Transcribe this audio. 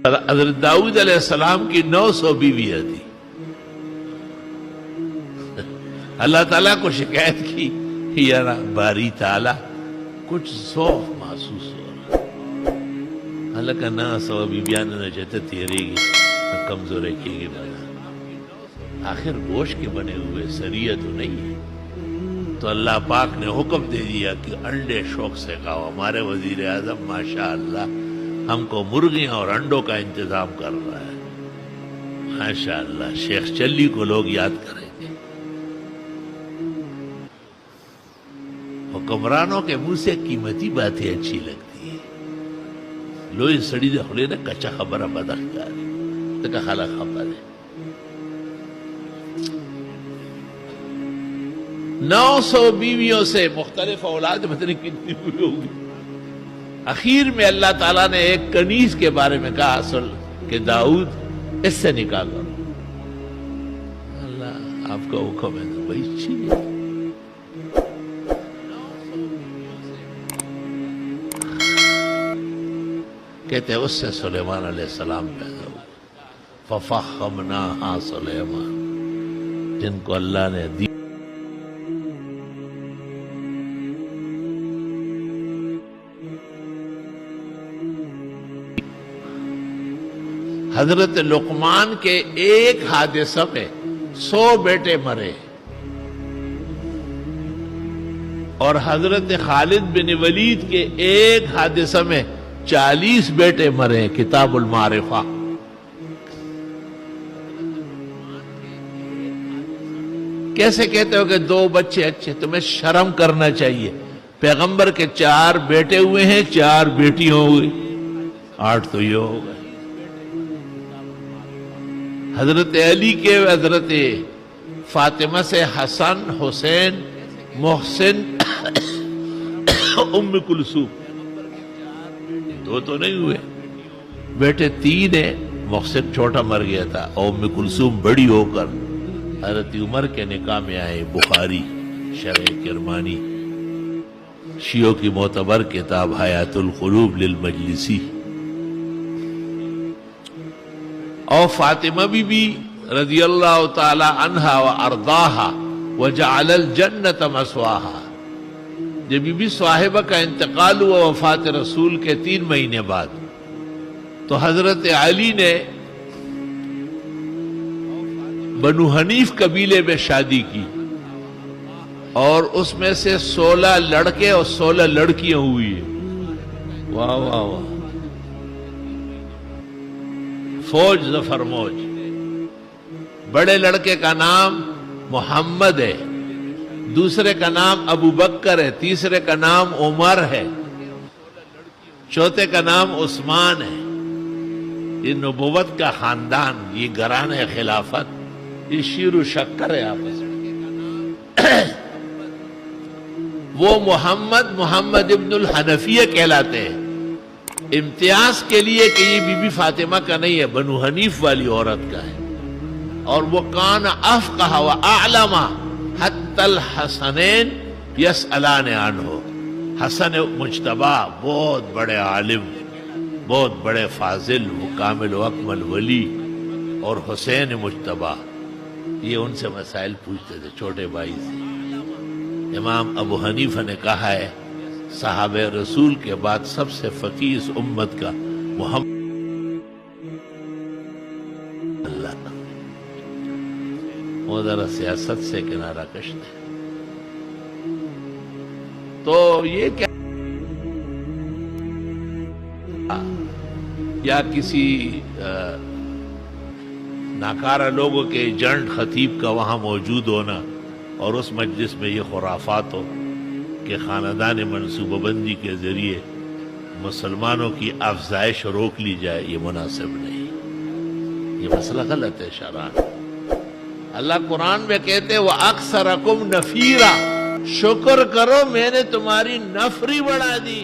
حضرت داؤد علیہ السلام کی 900 بیویاں تھی. اللہ تعالیٰ کو شکایت کی یار باری تعالیٰ کچھ ذوق محسوس ہو رہا. اللہ کا 900 بیویاں نہ چاہتے تیرے گی نہ کمزور رکھے گی. آخر گوشت کے بنے ہوئے سریہ تو نہیں ہے. تو اللہ پاک نے حکم دے دیا کہ انڈے شوق سے کھاؤ. ہمارے وزیر اعظم ماشاء اللہ ہم کو مرغیاں اور انڈوں کا انتظام کر رہا ہے. ماشاء اللہ شیخ چلی کو لوگ یاد کریں گے. حکمرانوں کے منہ سے قیمتی باتیں اچھی لگتی ہیں. لوئی سڑی دے خلے نا کچا خبر بدخاری تکا خلا خبر ہے. 900 بیویوں سے مختلف اولاد پتہ نہیں کتنی ہوئی ہوگی. اخیر میں اللہ تعالیٰ نے ایک کنیز کے بارے میں کہا اصل کہ داؤد اس سے نکاح کرو. اللہ آپ کا حکم ہے تو بھائی اچھی ہے. کہتے ہیں اس سے سلیمان علیہ السلام پیدا ہوئے. ففخمناها سلیمان جن کو اللہ نے دی. حضرت لقمان کے ایک حادثہ میں 100 بیٹے مرے اور حضرت خالد بن ولید کے ایک حادثہ میں 40 بیٹے مرے. کتاب المعرفہ. کیسے کہتے ہو کہ 2 بچے اچھے؟ تمہیں شرم کرنا چاہیے. پیغمبر کے 4 بیٹے ہوئے ہیں، 4 بیٹیاں ہوئی، 8 تو یہ ہو گئے. حضرت علی کے حضرت فاطمہ سے حسن، حسین، محسن، ام کلثوم 2 تو نہیں ہوئے. بیٹے 3 ہیں. محسن چھوٹا مر گیا تھا اور ام کلثوم بڑی ہو کر حضرت عمر کے نکاح میں آئے. بخاری شرح کرمانی شیعوں کی معتبر کتاب حیات القلوب للمجلسی. اور فاطمہ بی رضی اللہ تعالی عنہا و ارضاہا وجعل الجنت مسواہا. جب بی بی صاحبہ کا انتقال ہوا وفات رسول کے 3 مہینے بعد تو حضرت علی نے بنو حنیف قبیلے میں شادی کی اور اس میں سے 16 لڑکے اور 16 لڑکیاں ہوئی ہیں. واہ واہ واہ. فوج ظفر موج. بڑے لڑکے کا نام محمد ہے، دوسرے کا نام ابو بکر ہے، تیسرے کا نام عمر ہے، چوتھے کا نام عثمان ہے. یہ نبوت کا خاندان، یہ گھرانہ خلافت، یہ شیر و شکر ہے آپس میں. وہ محمد ابن الحنفیہ کہلاتے ہیں. امتیاز کے لیے کہ یہ بی بی فاطمہ کا نہیں ہے، بنو حنیف والی عورت کا ہے. اور وہ کان افقہ و اعلم حتی الحسنین یسألان عنہ. حسن مجتبی بہت بڑے عالم، بہت بڑے فاضل، وہ کامل و اکمل ولی، اور حسین مجتبی یہ ان سے مسائل پوچھتے تھے چھوٹے بھائی سے. امام ابو حنیفہ نے کہا ہے صحابہ رسول کے بعد سب سے فقیہ اس امت کا محمد. اللہ وہ ذرا سیاست سے کنارہ کشتے. تو یہ کیا یا کسی ناکارہ لوگوں کے ایجنٹ خطیب کا وہاں موجود ہونا اور اس مجلس میں یہ خرافات ہو کہ خاندان منصوبہ بندی کے ذریعے مسلمانوں کی افزائش روک لی جائے، یہ مناسب نہیں. یہ مسئلہ غلط ہے شرعاً. اللہ قرآن میں کہتے وَأَكْثَرَكُمْ نَفِيرًا، شکر کرو میں نے تمہاری نفری بڑھا دی.